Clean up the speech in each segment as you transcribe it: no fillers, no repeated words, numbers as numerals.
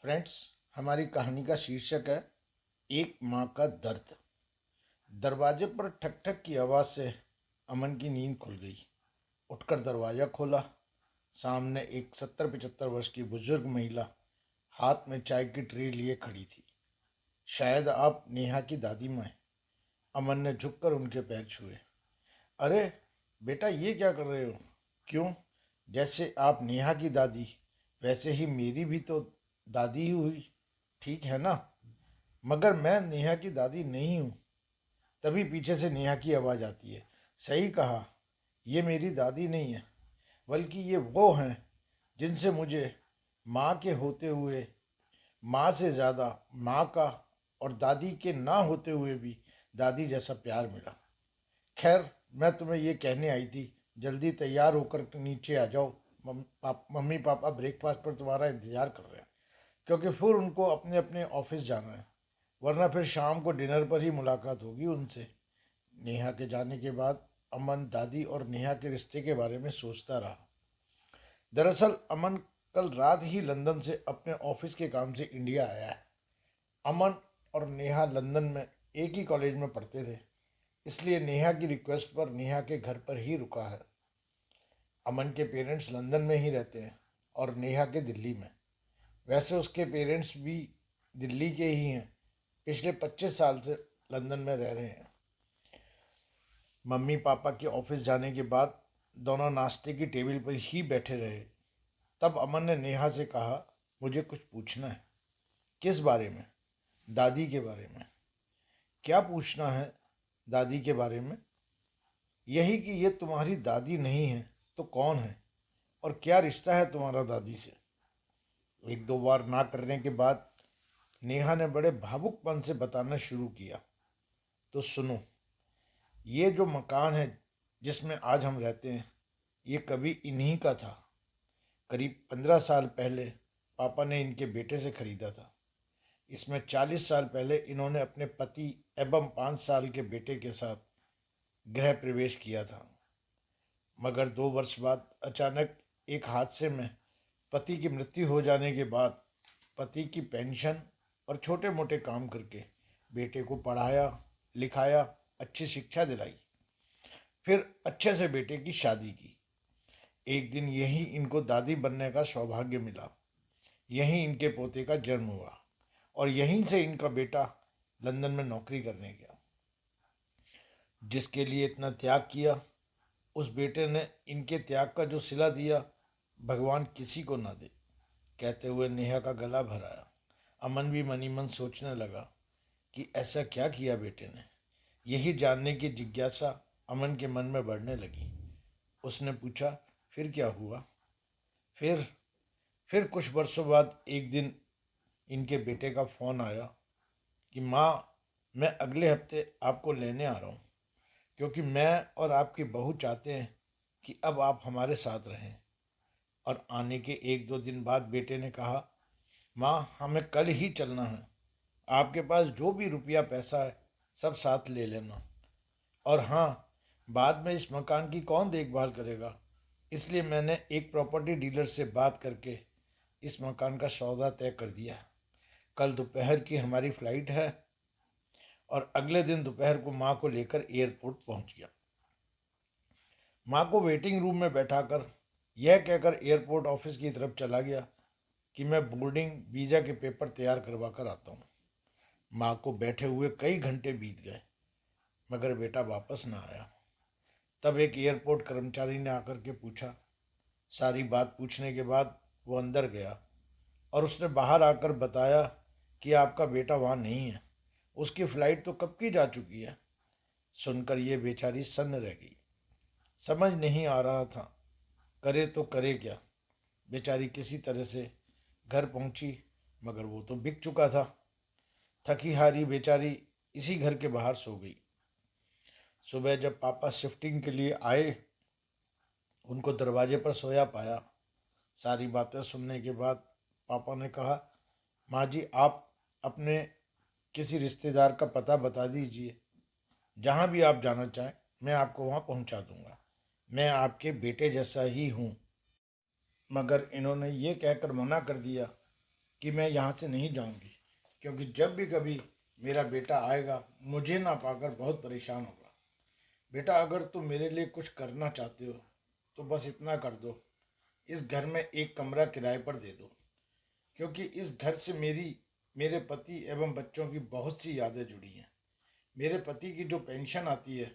Friends, हमारी कहानी का शीर्षक है एक माँ का दर्द। दरवाजे पर ठक ठक की आवाज़ से अमन की नींद खुल गई। उठकर दरवाज़ा खोला। सामने एक 70-75 वर्ष की बुजुर्ग महिला हाथ में चाय की ट्रे लिए खड़ी थी। शायद आप नेहा की दादी माँ हैं। अमन ने झुककर उनके पैर छुए। अरे बेटा, ये क्या कर रहे हो? क्यों? जैसे आप नेहा की दादी, वैसे ही मेरी भी तो दादी ही हुई, ठीक है ना? मगर मैं नेहा की दादी नहीं हूँ। तभी पीछे से नेहा की आवाज़ आती है। सही कहा, ये मेरी दादी नहीं है, बल्कि ये वो हैं जिनसे मुझे माँ के होते हुए, माँ से ज़्यादा माँ का, और दादी के ना होते हुए भी दादी जैसा प्यार मिला। खैर, मैं तुम्हें ये कहने आई थी, जल्दी तैयार होकर नीचे आ जाओ। मम्मी पापा ब्रेकफास्ट पर तुम्हारा इंतज़ार कर रहे हैं, क्योंकि फिर उनको अपने अपने ऑफिस जाना है। वरना फिर शाम को डिनर पर ही मुलाकात होगी उनसे। नेहा के जाने के बाद अमन दादी और नेहा के रिश्ते के बारे में सोचता रहा। दरअसल अमन कल रात ही लंदन से अपने ऑफिस के काम से इंडिया आया है। अमन और नेहा लंदन में एक ही कॉलेज में पढ़ते थे, इसलिए नेहा की रिक्वेस्ट पर नेहा के घर पर ही रुका है। अमन के पेरेंट्स लंदन में ही रहते हैं और नेहा के दिल्ली में। वैसे उसके पेरेंट्स भी दिल्ली के ही हैं। पिछले 25 साल से लंदन में रह रहे हैं। मम्मी पापा के ऑफिस जाने के बाद दोनों नाश्ते की टेबल पर ही बैठे रहे। तब अमन ने नेहा से कहा, मुझे कुछ पूछना है। किस बारे में? दादी के बारे में। क्या पूछना है दादी के बारे में? यही कि ये तुम्हारी दादी नहीं है तो कौन है, और क्या रिश्ता है तुम्हारा दादी से? एक दो बार ना करने के बाद नेहा ने बड़े भावुकपन से बताना शुरू किया। तो सुनो, ये जो मकान है जिसमें आज हम रहते हैं, ये कभी इन्हीं का था। करीब 15 साल पहले पापा ने इनके बेटे से खरीदा था। इसमें 40 साल पहले इन्होंने अपने पति एवं 5 साल के बेटे के साथ गृह प्रवेश किया था। मगर 2 वर्ष बाद अचानक एक हादसे में पति की मृत्यु हो जाने के बाद पति की पेंशन और छोटे मोटे काम करके बेटे को पढ़ाया, लिखाया, अच्छी शिक्षा दिलाई, फिर अच्छे से बेटे की शादी की। एक दिन यही इनको दादी बनने का सौभाग्य मिला। यहीं इनके पोते का जन्म हुआ और यहीं से इनका बेटा लंदन में नौकरी करने गया। जिसके लिए इतना त्याग किया, उस बेटे ने इनके त्याग का जो सिला दिया, भगवान किसी को ना दे, कहते हुए नेहा का गला भराया। अमन भी मनी मन सोचने लगा कि ऐसा क्या किया बेटे ने। यही जानने की जिज्ञासा अमन के मन में बढ़ने लगी। उसने पूछा, फिर क्या हुआ? फिर फिर कुछ वर्षों बाद एक दिन इनके बेटे का फ़ोन आया कि माँ, मैं अगले हफ्ते आपको लेने आ रहा हूँ, क्योंकि मैं और आपकी बहू चाहते हैं कि अब आप हमारे साथ रहें। और आने के एक दो दिन बाद बेटे ने कहा, माँ, हमें कल ही चलना है। आपके पास जो भी रुपया पैसा है सब साथ ले लेना। और हाँ, बाद में इस मकान की कौन देखभाल करेगा, इसलिए मैंने एक प्रॉपर्टी डीलर से बात करके इस मकान का सौदा तय कर दिया। कल दोपहर की हमारी फ्लाइट है। और अगले दिन दोपहर को माँ को लेकर एयरपोर्ट पहुँच गया। माँ को वेटिंग रूम में बैठाकर यह कहकर एयरपोर्ट ऑफिस की तरफ चला गया कि मैं बोर्डिंग वीज़ा के पेपर तैयार करवा कर आता हूँ। माँ को बैठे हुए कई घंटे बीत गए, मगर बेटा वापस ना आया। तब एक एयरपोर्ट कर्मचारी ने आकर के पूछा। सारी बात पूछने के बाद वो अंदर गया और उसने बाहर आकर बताया कि आपका बेटा वहाँ नहीं है, उसकी फ़्लाइट तो कब की जा चुकी है। सुनकर ये बेचारी सन्न रह गई। समझ नहीं आ रहा था करे तो करे क्या। बेचारी किसी तरह से घर पहुंची, मगर वो तो बिक चुका था। थकी हारी बेचारी इसी घर के बाहर सो गई। सुबह जब पापा शिफ्टिंग के लिए आए, उनको दरवाजे पर सोया पाया। सारी बातें सुनने के बाद पापा ने कहा, माँ जी, आप अपने किसी रिश्तेदार का पता बता दीजिए। जहाँ भी आप जाना चाहें मैं आपको वहाँ पहुँचा दूँगा। मैं आपके बेटे जैसा ही हूँ। मगर इन्होंने ये कहकर मना कर दिया कि मैं यहाँ से नहीं जाऊँगी, क्योंकि जब भी कभी मेरा बेटा आएगा मुझे ना पाकर बहुत परेशान होगा। बेटा, अगर तुम मेरे लिए कुछ करना चाहते हो तो बस इतना कर दो, इस घर में एक कमरा किराए पर दे दो, क्योंकि इस घर से मेरे पति एवं बच्चों की बहुत सी यादें जुड़ी हैं। मेरे पति की जो पेंशन आती है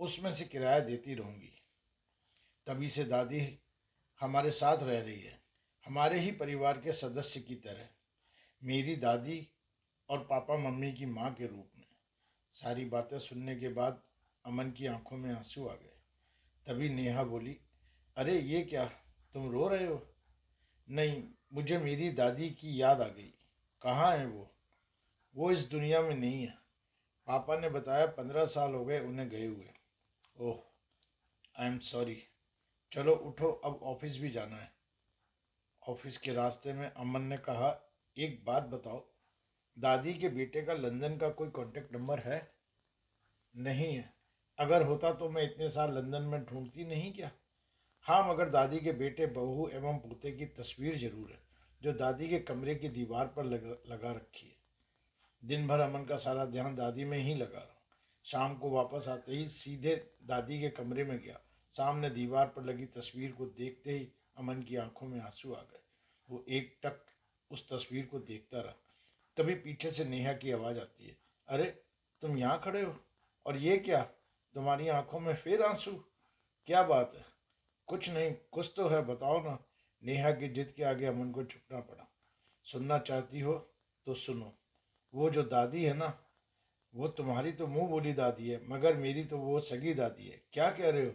उसमें से किराया देती रहूंगी। तभी से दादी हमारे साथ रह रही है, हमारे ही परिवार के सदस्य की तरह, मेरी दादी और पापा मम्मी की माँ के रूप में। सारी बातें सुनने के बाद अमन की आंखों में आंसू आ गए। तभी नेहा बोली, अरे ये क्या, तुम रो रहे हो? नहीं, मुझे मेरी दादी की याद आ गई। कहाँ है वो इस दुनिया में नहीं है। पापा ने बताया 15 साल हो गए उन्हें गए हुए। ओह, आई एम सॉरी। चलो उठो, अब ऑफिस भी जाना है। ऑफिस के रास्ते में अमन ने कहा, एक बात बताओ, दादी के बेटे का लंदन का कोई कांटेक्ट नंबर है? नहीं है। अगर होता तो मैं इतने साल लंदन में ढूंढती नहीं क्या? हाँ, मगर दादी के बेटे, बहू एवं पोते की तस्वीर जरूर है, जो दादी के कमरे की दीवार पर लगा रखी है। दिन भर अमन का सारा ध्यान दादी में ही लगा रहा। शाम को वापस आते ही सीधे दादी के कमरे में गया। सामने दीवार पर लगी तस्वीर को देखते ही अमन की आंखों में आंसू आ गए। वो एक टक उस तस्वीर को देखता रहा। तभी पीछे से नेहा की आवाज़ आती है, अरे तुम यहाँ खड़े हो, और ये क्या, तुम्हारी आंखों में फिर आंसू? क्या बात है? कुछ नहीं, कुछ तो है, बताओ ना। नेहा की जिद के आगे अमन को झुकना पड़ा। सुनना चाहती हो तो सुनो। वो जो दादी है ना, वो तुम्हारी तो मुंह बोली दादी है, मगर मेरी तो वो सगी दादी है। क्या कह रहे हो?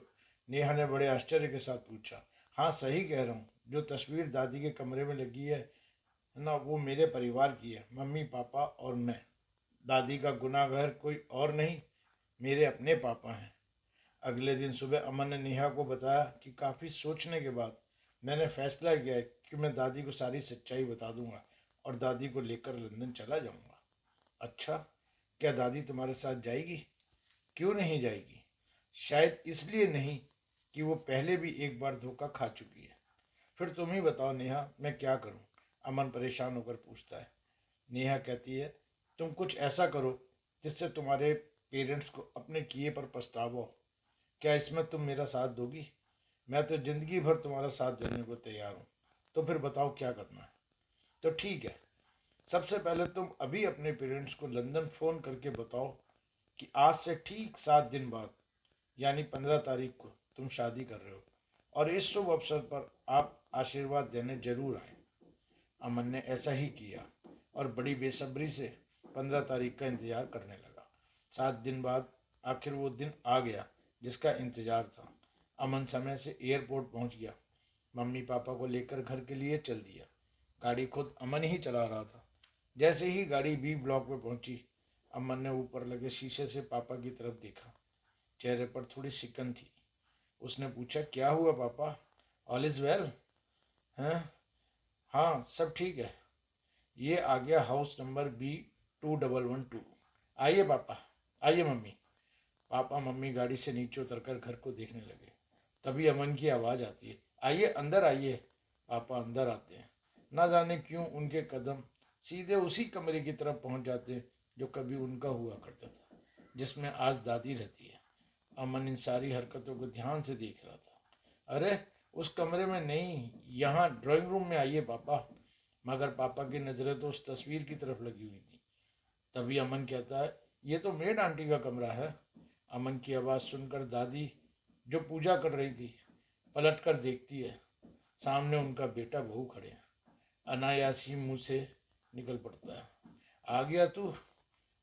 नेहा ने बड़े आश्चर्य के साथ पूछा। हाँ, सही कह रहा हूँ। जो तस्वीर दादी के कमरे में लगी है ना, वो मेरे परिवार की है, मम्मी पापा और मैं। दादी का गुनाहगार कोई और नहीं, मेरे अपने पापा हैं। अगले दिन सुबह अमन ने नेहा को बताया कि काफ़ी सोचने के बाद मैंने फैसला किया है कि मैं दादी को सारी सच्चाई बता दूंगा और दादी को लेकर लंदन चला जाऊंगा। अच्छा, क्या दादी तुम्हारे साथ जाएगी? क्यों नहीं जाएगी? शायद इसलिए नहीं कि वो पहले भी एक बार धोखा खा चुकी है। फिर तुम ही बताओ नेहा, मैं क्या करूं? अमन परेशान होकर पूछता है। नेहा कहती है, तुम कुछ ऐसा करो जिससे तुम्हारे पेरेंट्स को अपने किए पर पछतावा हो। क्या इसमें तुम मेरा साथ दोगी? मैं तो जिंदगी भर तुम्हारा साथ देने को तैयार हूँ। तो फिर बताओ क्या करना है। तो ठीक है, सबसे पहले तुम अभी अपने पेरेंट्स को लंदन फ़ोन करके बताओ कि आज से ठीक 7 दिन बाद, यानी 15 तारीख को तुम शादी कर रहे हो, और इस शुभ अवसर पर आप आशीर्वाद देने जरूर आए। अमन ने ऐसा ही किया और बड़ी बेसब्री से 15 तारीख का इंतजार करने लगा। 7 दिन बाद आखिर वो दिन आ गया जिसका इंतजार था। अमन समय से एयरपोर्ट पहुंच गया। मम्मी पापा को लेकर घर के लिए चल दिया। गाड़ी खुद अमन ही चला रहा था। जैसे ही गाड़ी बी ब्लॉक में पहुंची, अमन ने ऊपर लगे शीशे से पापा की तरफ देखा। चेहरे पर थोड़ी सिकन थी। उसने पूछा, क्या हुआ पापा? All is well? हैं? हाँ, सब ठीक है। ये आ गया हाउस नंबर B2112। आइए पापा, आइए मम्मी। पापा मम्मी गाड़ी से नीचे उतरकर घर को देखने लगे। तभी अमन की आवाज़ आती है, आइए अंदर आइए। पापा अंदर आते हैं। ना जाने क्यों उनके कदम सीधे उसी कमरे की तरफ पहुंच जाते हैं जो कभी उनका हुआ करता था, जिसमें आज दादी रहती है। अमन इन सारी हरकतों को ध्यान से देख रहा था। अरे, उस कमरे में नहीं, यहाँ ड्राइंग रूम में आइए पापा। मगर पापा की नज़रें तो उस तस्वीर की तरफ लगी हुई थी। तभी अमन कहता है, ये तो मेड आंटी का कमरा है। अमन की आवाज़ सुनकर दादी, जो पूजा कर रही थी, पलट कर देखती है। सामने उनका बेटा बहू खड़े हैं। अनायास ही मुँह से निकल पड़ता है, आ गया तू?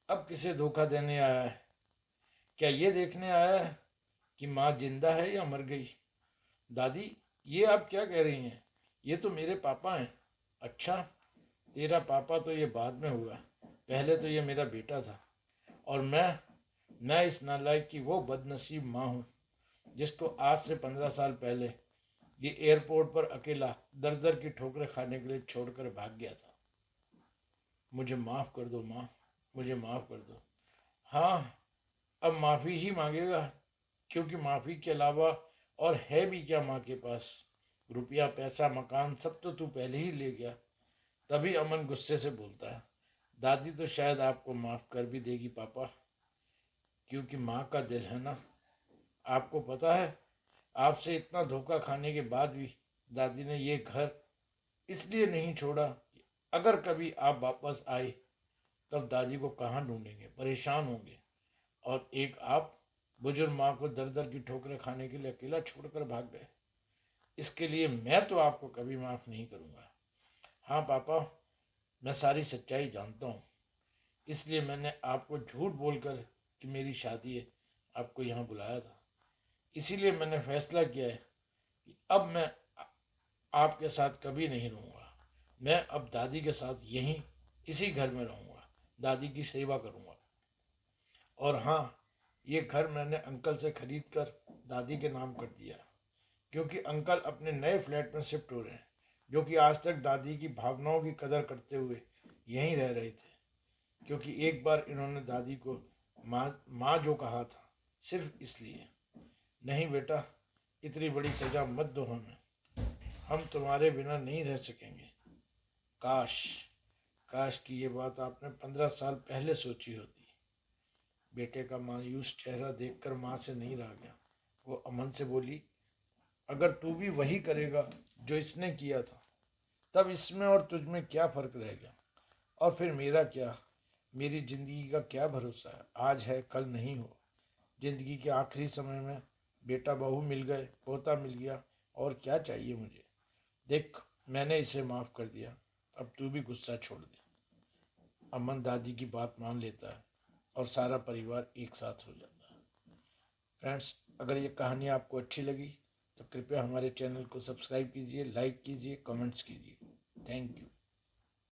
अब किसे धोखा देने आया है? क्या ये देखने आया है कि माँ जिंदा है या मर गई? दादी, ये आप क्या कह रही हैं? ये तो मेरे पापा हैं। अच्छा, तेरा पापा तो ये बाद में हुआ, पहले तो ये मेरा बेटा था। और मैं इस नालायक की वो बदनसीब माँ हूँ जिसको आज से 15 साल पहले ये एयरपोर्ट पर अकेला दर दर की ठोकरें खाने के लिए छोड़कर भाग गया था। मुझे माफ़ कर दो माँ, मुझे माफ़ कर दो। हाँ, अब माफ़ी ही मांगेगा, क्योंकि माफ़ी के अलावा और है भी क्या माँ के पास? रुपया पैसा मकान सब तो तू पहले ही ले गया। तभी अमन गुस्से से बोलता है, दादी तो शायद आपको माफ़ कर भी देगी पापा, क्योंकि माँ का दिल है ना। आपको पता है, आपसे इतना धोखा खाने के बाद भी दादी ने ये घर इसलिए नहीं छोड़ा कि अगर कभी आप वापस आए तब दादी को कहाँ ढूंढेंगे, परेशान होंगे। और एक आप बुजुर्ग माँ को दर दर की ठोकरें खाने के लिए अकेला छोड़कर भाग गए। इसके लिए मैं तो आपको कभी माफ़ नहीं करूँगा। हाँ पापा, मैं सारी सच्चाई जानता हूँ, इसलिए मैंने आपको झूठ बोलकर कि मेरी शादी है आपको यहाँ बुलाया था। इसीलिए मैंने फैसला किया है कि अब मैं आपके साथ कभी नहीं रहूँगा। मैं अब दादी के साथ यहीं इसी घर में रहूँगा, दादी की सेवा करूँगा। और हाँ, ये घर मैंने अंकल से खरीद कर दादी के नाम कर दिया, क्योंकि अंकल अपने नए फ्लैट में शिफ्ट हो रहे हैं, जो कि आज तक दादी की भावनाओं की कदर करते हुए यहीं रह रहे थे। क्योंकि एक बार इन्होंने दादी को माँ माँ जो कहा था, सिर्फ इसलिए। नहीं बेटा, इतनी बड़ी सजा मत दो हमें, हम तुम्हारे बिना नहीं रह सकेंगे। काश, काश कि ये बात आपने 15 साल पहले सोची होती। बेटे का मायूस चेहरा देखकर माँ से नहीं रहा गया। वो अमन से बोली, अगर तू भी वही करेगा जो इसने किया था, तब इसमें और तुझ में क्या फर्क रह गया? और फिर मेरा क्या, मेरी जिंदगी का क्या भरोसा है, आज है कल नहीं हो। जिंदगी के आखिरी समय में बेटा बहू मिल गए, पोता मिल गया, और क्या चाहिए मुझे। देख, मैंने इसे माफ़ कर दिया, अब तू भी गुस्सा छोड़ दे। अमन दादी की बात मान लेता है और सारा परिवार एक साथ हो जाता है। फ्रेंड्स, अगर ये कहानी आपको अच्छी लगी तो कृपया हमारे चैनल को सब्सक्राइब कीजिए, लाइक कीजिए, कमेंट्स कीजिए। Thank you.